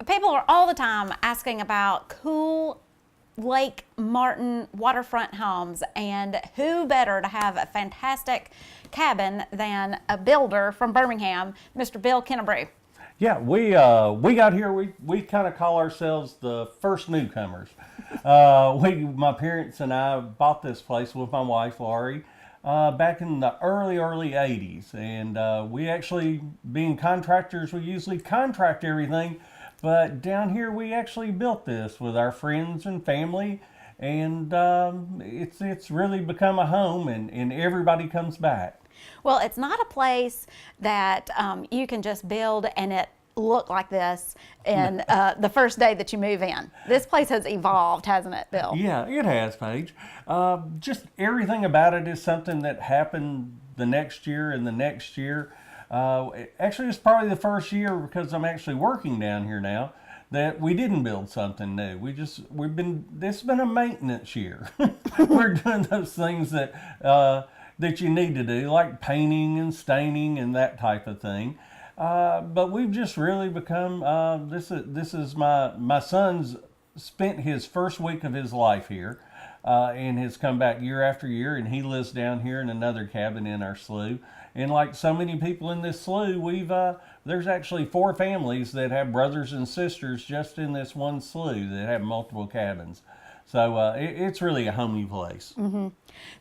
People are all the time asking about cool Lake Martin waterfront homes, and who better to have a fantastic cabin than a builder from Birmingham, Mr. Bill Kinnebrew. Yeah, we got here. We kind of call ourselves the first newcomers. My parents and I bought this place with my wife Laurie back in the early '80s, and we actually, being contractors, we usually contract everything. But down here, we actually built this with our friends and family, and it's really become a home, and everybody comes back. Well, it's not a place that you can just build and it look like this in the first day that you move in. This place has evolved, hasn't it, Bill? Yeah, it has, Paige. Just everything about it is something that happened the next year and the next year. Actually, it's probably the first year, because I'm actually working down here now, that we didn't build something new. This has been a maintenance year. We're doing those things that you need to do, like painting and staining and that type of thing. But we've just really become, this is my son's spent his first week of his life here, and has come back year after year, and he lives down here in another cabin in our slough. And like so many people in this slough, there's actually 4 families that have brothers and sisters just in this one slough that have multiple cabins. So it's really a homey place. Mm-hmm.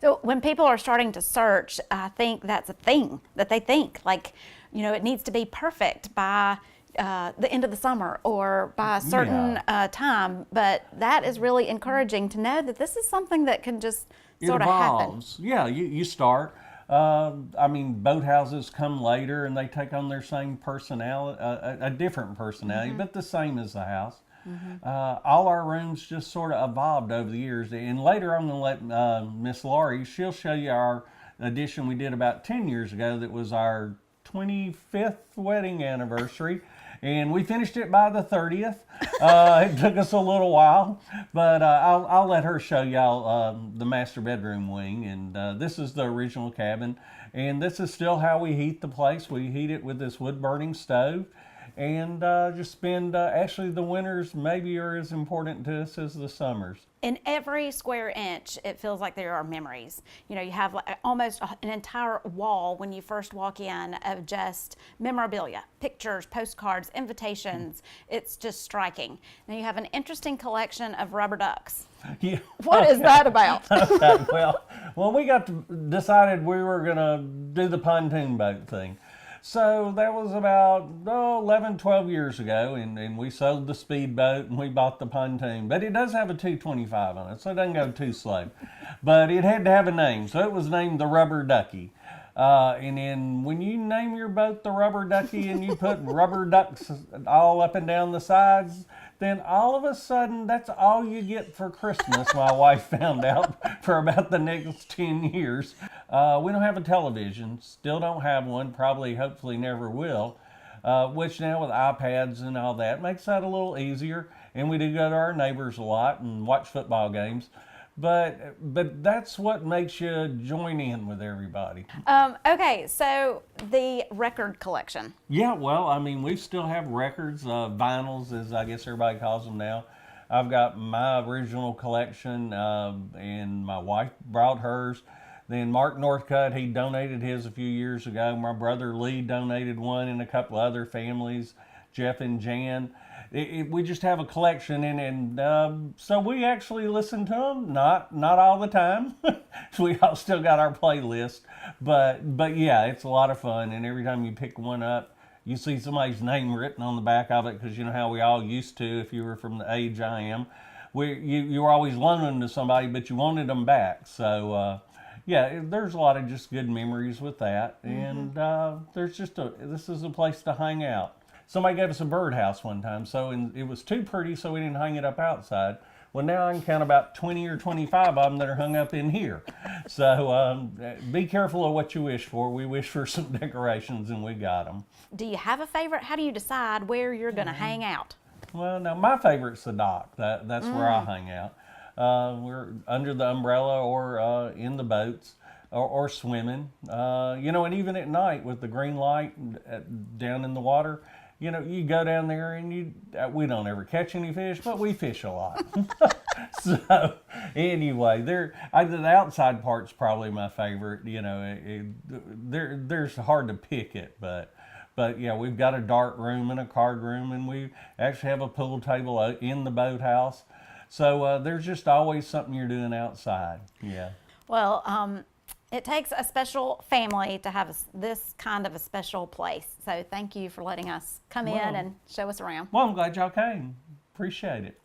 So when people are starting to search, I think that's a thing that they think, like, it needs to be perfect by the end of the summer or by a certain time. But that is really encouraging to know that this is something that can just sort of happen. Yeah, you start. Boathouses come later and they take on their same personality, a different personality, but the same as the house. All our rooms just sort of evolved over the years. And later I'm going to let Miss Laurie, she'll show you our addition we did about 10 years ago that was our 25th wedding anniversary. And we finished it by the 30th. It took us a little while, but I'll let her show y'all the master bedroom wing. And this is the original cabin. And this is still how we heat the place. We heat it with this wood burning stove. And just spend, actually the winters maybe are as important to us as the summers. In every square inch, it feels like there are memories. You have almost an entire wall when you first walk in of just memorabilia, pictures, postcards, invitations. It's just striking. Now you have an interesting collection of rubber ducks. Yeah. What is that about? Well, we decided we were going to do the pontoon boat thing. So that was about 11, 12 years ago, and we sold the speedboat and we bought the pontoon. But it does have a 225 on it, so it doesn't go too slow. But it had to have a name, so it was named the Rubber Ducky. And then when you name your boat the Rubber Ducky and you put rubber ducks all up and down the sides, then all of a sudden that's all you get for Christmas, my wife found out, for about the next 10 years. We don't have a television, still don't have one, probably hopefully never will, which now with iPads and all that makes that a little easier. And we do go to our neighbors a lot and watch football games. But that's what makes you join in with everybody. Okay, so the record collection. Yeah, well, we still have records, vinyls, as I guess everybody calls them now. I've got my original collection, and my wife brought hers. Then Mark Northcutt, he donated his a few years ago. My brother Lee donated one, and a couple of other families, Jeff and Jan. We just have a collection, and so we actually listen to them. Not all the time. We all still got our playlist, but yeah, it's a lot of fun. And every time you pick one up, you see somebody's name written on the back of it, because you know how we all used to, if you were from the age I am, you were always loaning them to somebody, but you wanted them back. So yeah, there's a lot of just good memories with that, and this is a place to hang out. Somebody gave us a birdhouse one time, it was too pretty, so we didn't hang it up outside. Well, now I can count about 20 or 25 of them that are hung up in here. So be careful of what you wish for. We wish for some decorations, and we got them. Do you have a favorite? How do you decide where you're going to hang out? Well, no, my favorite's the dock. That's where I hang out. We're under the umbrella or in the boats. Or swimming, and even at night with the green light down in the water, you go down there and we don't ever catch any fish, but we fish a lot. So anyway, the outside part's probably my favorite. There's hard to pick it, but yeah, we've got a dart room and a card room, and we actually have a pool table in the boathouse. So there's just always something you're doing outside. Yeah. Well, it takes a special family to have this kind of a special place. So thank you for letting us come in and show us around. Well, I'm glad y'all came. Appreciate it.